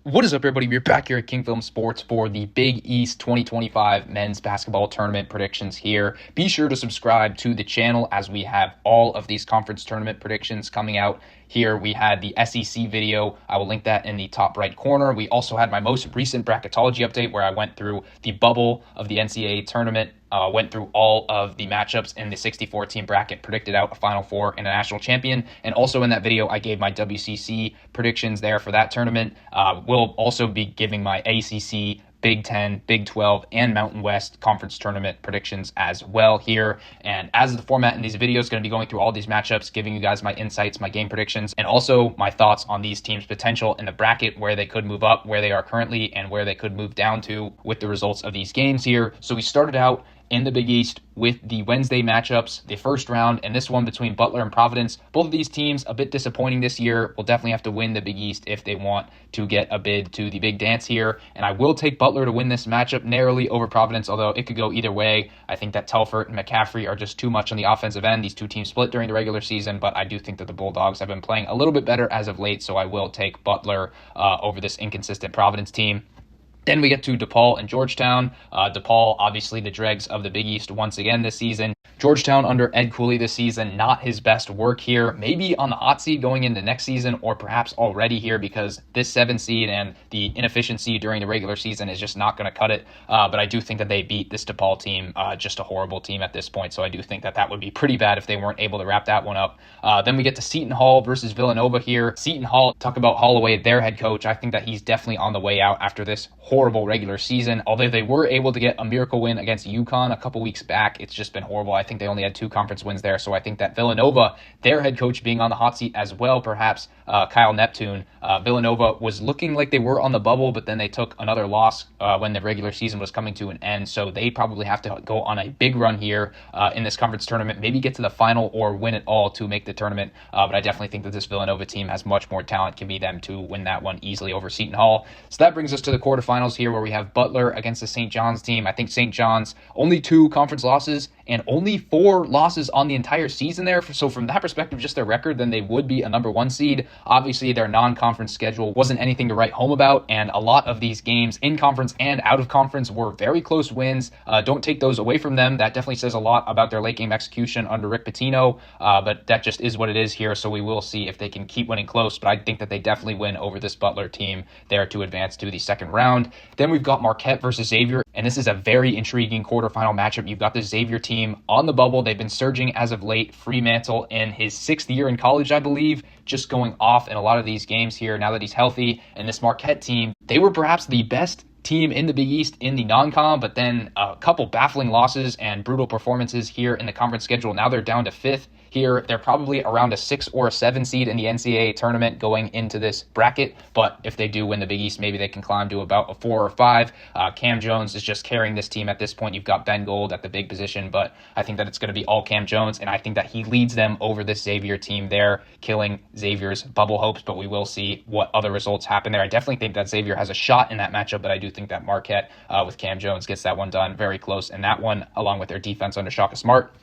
What is up, everybody? We're back here at King Film Sports for the Big East 2025 men's basketball tournament predictions here. Be sure to subscribe to the channel as we have all of these conference tournament predictions coming out. Here we had the SEC video. I will link that in the top right corner. We also had my most recent bracketology update where I went through the bubble of the NCAA tournament, went through all of the matchups in the 64-team bracket, predicted out a Final Four and a national champion. And also in that video, I gave my WCC predictions there for that tournament. We'll also be giving my ACC, Big 10, Big 12, and Mountain West conference tournament predictions as well here. And as the format in these videos is going to be going through all these matchups, giving you guys my insights, my game predictions, and also my thoughts on these teams' potential in the bracket, where they could move up, where they are currently, and where they could move down to with the results of these games here. So we started out in the Big East with the Wednesday matchups, the first round, and this one between Butler and Providence. Both of these teams a bit disappointing this year. Will definitely have to win the Big East if they want to get a bid to the Big Dance here. And I will take Butler to win this matchup narrowly over Providence, although it could go either way. I think that Telfort and McCaffrey are just too much on the offensive end. These two teams split during the regular season, but I do think that the Bulldogs have been playing a little bit better as of late, so I will take Butler over this inconsistent Providence team. Then we get to DePaul and Georgetown. DePaul, obviously the dregs of the Big East once again this season. Georgetown under Ed Cooley this season, not his best work here. Maybe on the hot seed going into next season, or perhaps already here, because this 7 seed and the inefficiency during the regular season is just not going to cut it. But I do think that they beat this DePaul team, just a horrible team at this point. So I do think that that would be pretty bad if they weren't able to wrap that one up. Then we get to Seton Hall versus Villanova here. Seton Hall, talk about Holloway, their head coach. I think that he's definitely on the way out after this horrible regular season. Although they were able to get a miracle win against UConn a couple weeks back, it's just been horrible. I think they only had 2 conference wins there. So I think that Villanova, their head coach being on the hot seat as well, perhaps Kyle Neptune. Villanova was looking like they were on the bubble, but then they took another loss when the regular season was coming to an end. So they probably have to go on a big run here in this conference tournament, maybe get to the final or win it all to make the tournament. But I definitely think that this Villanova team has much more talent, can be them to win that one easily over Seton Hall. So that brings us to the quarterfinals here, where we have Butler against the St. John's team. I think St. John's only 2 conference losses and only 4 losses on the entire season there. So from that perspective, just their record, then they would be a number 1 seed. Obviously, their non-conference schedule wasn't anything to write home about, and a lot of these games in conference and out of conference were very close wins. Don't take those away from them. That definitely says a lot about their late game execution under Rick Pitino, but that just is what it is here, so we will see if they can keep winning close, but I think that they definitely win over this Butler team there to advance to the second round. Then we've got Marquette versus Xavier, and this is a very intriguing quarterfinal matchup. You've got the Xavier team on the bubble. They've been surging as of late. Fremantle in his 6th year in college, I believe, just going off in a lot of these games here now that he's healthy. And this Marquette team, they were perhaps the best team in the Big East in the non-com, but then a couple baffling losses and brutal performances here in the conference schedule. Now they're down to 5th. Here, they're probably around a 6 or a 7 seed in the NCAA tournament going into this bracket, but if they do win the Big East, maybe they can climb to about a 4 or 5. Cam Jones is just carrying this team at this point. You've got Ben Gold at the big position, but I think that it's going to be all Cam Jones, and I think that he leads them over this Xavier team there, killing Xavier's bubble hopes, but we will see what other results happen there. I definitely think that Xavier has a shot in that matchup, but I do think that Marquette with Cam Jones gets that one done very close in that one, along with their defense under Shaka Smart.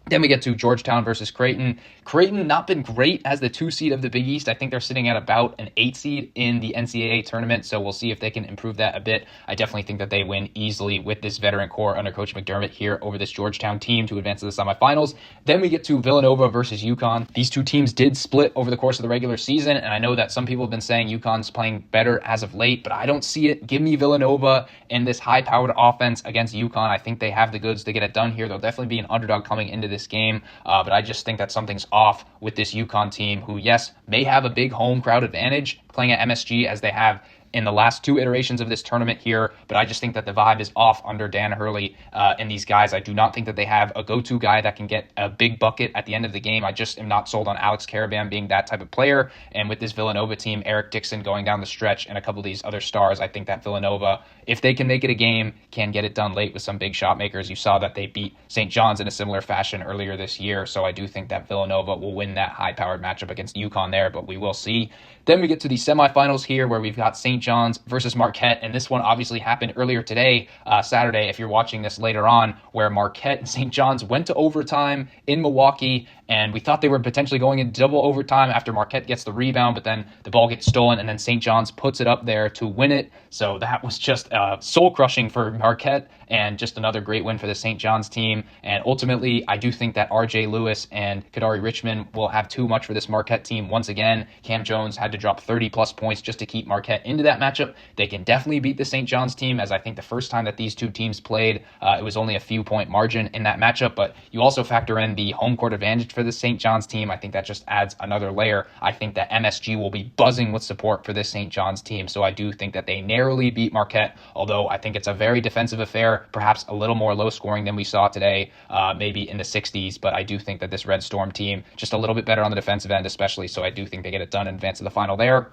Then we get to Georgetown versus Creighton. Creighton not been great as the 2 seed of the Big East. I think they're sitting at about an 8 seed in the NCAA tournament, so we'll see if they can improve that a bit. I definitely think that they win easily with this veteran core under Coach McDermott here over this Georgetown team to advance to the semifinals. Then we get to Villanova versus UConn. These two teams did split over the course of the regular season, and I know that some people have been saying UConn's playing better as of late, but I don't see it. Give me Villanova and this high-powered offense against UConn. I think they have the goods to get it done here. They'll definitely be an underdog coming into this game. But I just think that something's off with this UConn team, who, yes, may have a big home crowd advantage playing at MSG as they have in the last 2 iterations of this tournament here, but I just think that the vibe is off under Dan Hurley and these guys. I do not think that they have a go-to guy that can get a big bucket at the end of the game. I just am not sold on Alex Caravan being that type of player, and with this Villanova team, Eric Dixon going down the stretch and a couple of these other stars, I think that Villanova, if they can make it a game, can get it done late with some big shot makers. You saw that they beat St. John's in a similar fashion earlier this year, so I do think that Villanova will win that high-powered matchup against UConn there, but we will see. Then we get to the semifinals here, where we've got St. John's versus Marquette, and this one obviously happened earlier today, Saturday, if you're watching this later on, where Marquette and St. John's went to overtime in Milwaukee, and we thought they were potentially going into double overtime after Marquette gets the rebound, but then the ball gets stolen, and then St. John's puts it up there to win it. So that was just soul-crushing for Marquette, and just another great win for the St. John's team. And ultimately, I do think that R.J. Lewis and Kadari Richmond will have too much for this Marquette team once again. Cam Jones had to drop 30-plus points just to keep Marquette into that matchup. They can definitely beat the St. John's team, as I think the first time that these two teams played, it was only a few-point margin in that matchup. But you also factor in the home court advantage for the St. John's team. I think that just adds another layer. I think that MSG will be buzzing with support for this St. John's team. So I do think that they narrowly beat Marquette, although I think it's a very defensive affair, perhaps a little more low scoring than we saw today, maybe in the 60s. But I do think that this Red Storm team just a little bit better on the defensive end, especially. So I do think they get it done in advance of the final there.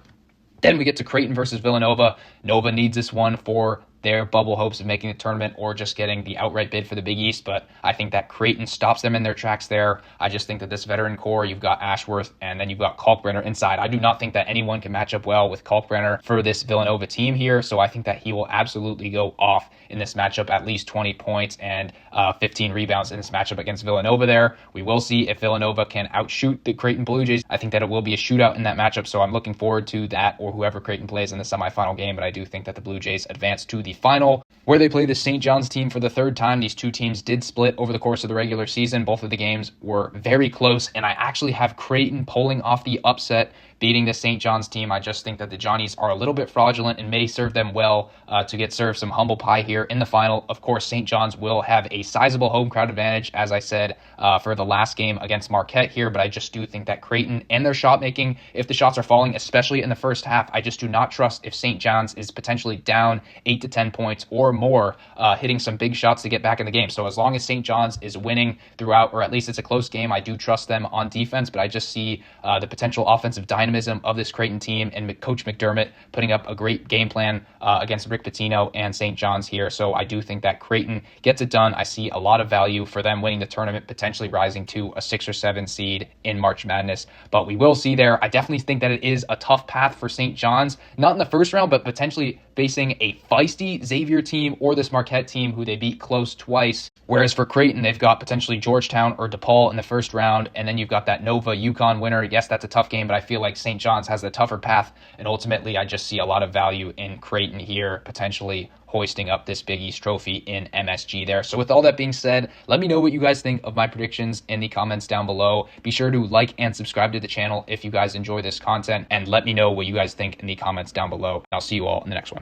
Then we get to Creighton versus Villanova. Nova needs this one for their bubble hopes of making the tournament or just getting the outright bid for the Big East, but I think that Creighton stops them in their tracks there. I just think that this veteran core, you've got Ashworth, and then you've got Kalkbrenner inside. I do not think that anyone can match up well with Kalkbrenner for this Villanova team here, so I think that he will absolutely go off in this matchup, at least 20 points and 15 rebounds in this matchup against Villanova there. We will see if Villanova can outshoot the Creighton Blue Jays. I think that it will be a shootout in that matchup, so I'm looking forward to that or whoever Creighton plays in the semifinal game, but I do think that the Blue Jays advance to the final, where they play the St. John's team for the third time. These two teams did split over the course of the regular season. Both of the games were very close, and I actually have Creighton pulling off the upset, beating the St. John's team. I just think that the Johnnies are a little bit fraudulent and may serve them well to get served some humble pie here in the final. Of course, St. John's will have a sizable home crowd advantage, as I said, for the last game against Marquette here, but I just do think that Creighton and their shot making, if the shots are falling, especially in the first half, I just do not trust if St. John's is potentially down 8 to 10 points or more, hitting some big shots to get back in the game. So as long as St. John's is winning throughout, or at least it's a close game, I do trust them on defense, but I just see the potential offensive dynamism of this Creighton team and Coach McDermott putting up a great game plan against Rick Pitino and St. John's here. So I do think that Creighton gets it done. I see a lot of value for them winning the tournament, potentially rising to a 6 or 7 seed in March Madness. But we will see there. I definitely think that it is a tough path for St. John's, not in the first round, but potentially facing a feisty Xavier team or this Marquette team who they beat close twice. Whereas for Creighton, they've got potentially Georgetown or DePaul in the first round, and then you've got that Nova UConn winner. Yes, that's a tough game, but I feel like St. John's has the tougher path, and ultimately I just see a lot of value in Creighton here, potentially hoisting up this Big East trophy in MSG there. So with all that being said, let me know what you guys think of my predictions in the comments down below. Be sure to like and subscribe to the channel if you guys enjoy this content, and let me know what you guys think in the comments down below. I'll see you all in the next one.